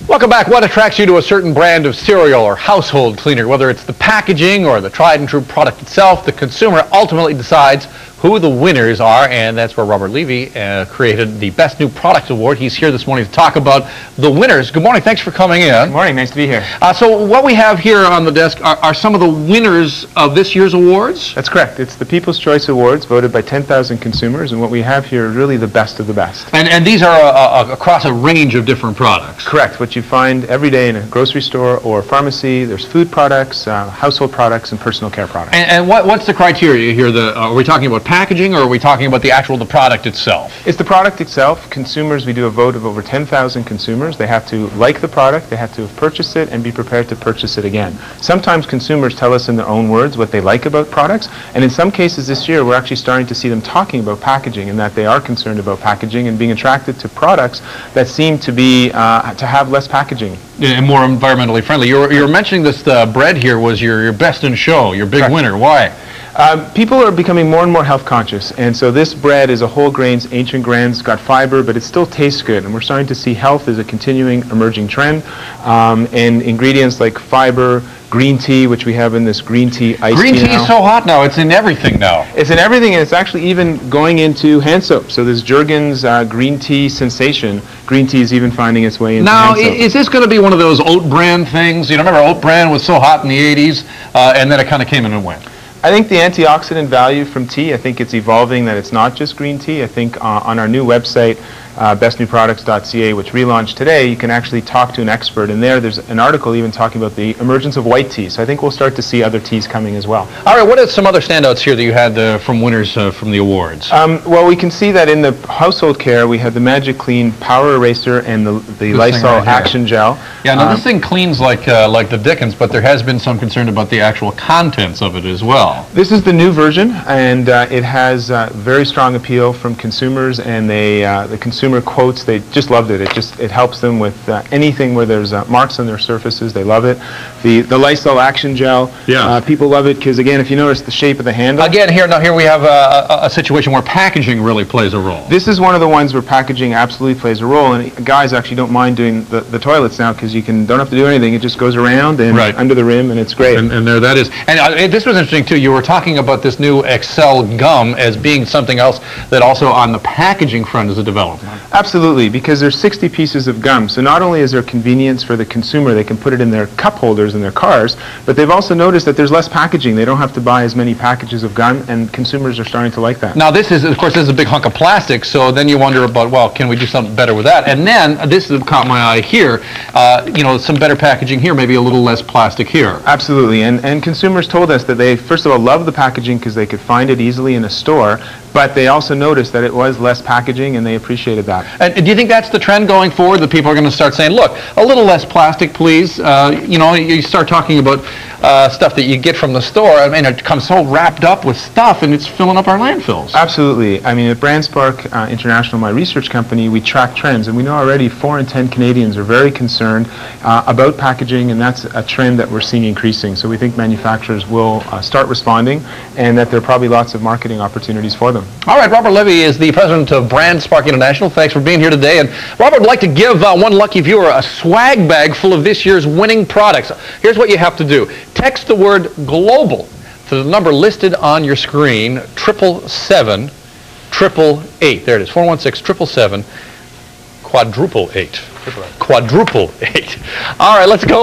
Welcome back. What attracts you to a certain brand of cereal or household cleaner? Whether it's the packaging or the tried and true product itself, the consumer ultimately decides who the winners are, and that's where Robert Levy created the Best New Product Award. He's here this morning to talk about the winners. Good morning. Thanks for coming in. Good morning. Nice to be here. So what we have here on the desk are some of the winners of this year's awards? That's correct. It's the People's Choice Awards voted by 10,000 consumers, and what we have here are really the best of the best. And these are across a range of different products? Correct. What you find every day in a grocery store or pharmacy. There's food products, household products, and personal care products. And what's the criteria here? Are we talking about packaging, or are we talking about the product itself? It's the product itself. Consumers, we do a vote of over 10,000 consumers. They have to like the product, they have to have purchased it, and be prepared to purchase it again. Sometimes consumers tell us in their own words what they like about products, and in some cases this year we're actually starting to see them talking about packaging, and that they are concerned about packaging and being attracted to products that seem to be to have less packaging. And more environmentally friendly. You were mentioning this bread here was your best in show, your big winner. Why? People are becoming more and more health conscious, and so this bread is a whole grains, ancient grains, it's got fiber, but it still tastes good, and we're starting to see health as a continuing emerging trend, and ingredients like fiber, green tea, which we have in this green tea iced tea. Green tea is so hot now, it's in everything now. It's in everything, and it's actually even going into hand soap. So this Jergens green tea sensation, green tea is even finding its way into hand soap. Now, is this going to be one of those oat bran things? You know, remember oat bran was so hot in the 80s, and then it kind of came in and went? I think the antioxidant value from tea, I think it's evolving that it's not just green tea. I think on our new website, bestnewproducts.ca, which relaunched today, you can actually talk to an expert, and there's an article even talking about the emergence of white tea. So I think we'll start to see other teas coming as well. All right, what are some other standouts here that you had from winners from the awards? Well, we can see that in the household care, we have the Magic Clean Power Eraser and the Lysol Action Gel. Yeah, now this thing cleans like the Dickens, but there has been some concern about the actual contents of it as well. This is the new version, and it has very strong appeal from consumers, and the consumer quotes, they just loved it. It helps them with anything where there's marks on their surfaces. They love it. The Lysol Action Gel, people love it because, again, if you notice the shape of the handle. Again, here we have a situation where packaging really plays a role. This is one of the ones where packaging absolutely plays a role, and guys actually don't mind doing the toilets now because you don't have to do anything. It just goes around and under the rim, and it's great. And there that is. And this was interesting too. You were talking about this new Excel gum as being something else that also on the packaging front is a development. Absolutely, because there's 60 pieces of gum. So not only is there convenience for the consumer, they can put it in their cup holders in their cars, but they've also noticed that there's less packaging. They don't have to buy as many packages of gum, and consumers are starting to like that. Now this is, of course, this is a big hunk of plastic, so then you wonder about, well, can we do something better with that? And then, this has caught my eye here, some better packaging here, maybe a little less plastic here. Absolutely, and consumers told us that they, first of all, love the packaging because they could find it easily in a store, but they also noticed that it was less packaging, and they appreciated that. And do you think that's the trend going forward, that people are going to start saying, look, a little less plastic, please? You start talking about stuff that you get from the store. I mean, it comes so wrapped up with stuff, and it's filling up our landfills. Absolutely. I mean, at BrandSpark International, my research company, we track trends, and we know already 4 in 10 Canadians are very concerned about packaging, and that's a trend that we're seeing increasing. So we think manufacturers will start responding, and that there are probably lots of marketing opportunities for them. All right, Robert Levy is the president of BrandSpark International. Thanks for being here today. And Robert would like to give one lucky viewer a swag bag full of this year's winning products. Here's what you have to do. Text the word GLOBAL to the number listed on your screen, 777 888. There it is, 416-777-888. Quadruple 8. All right, let's go.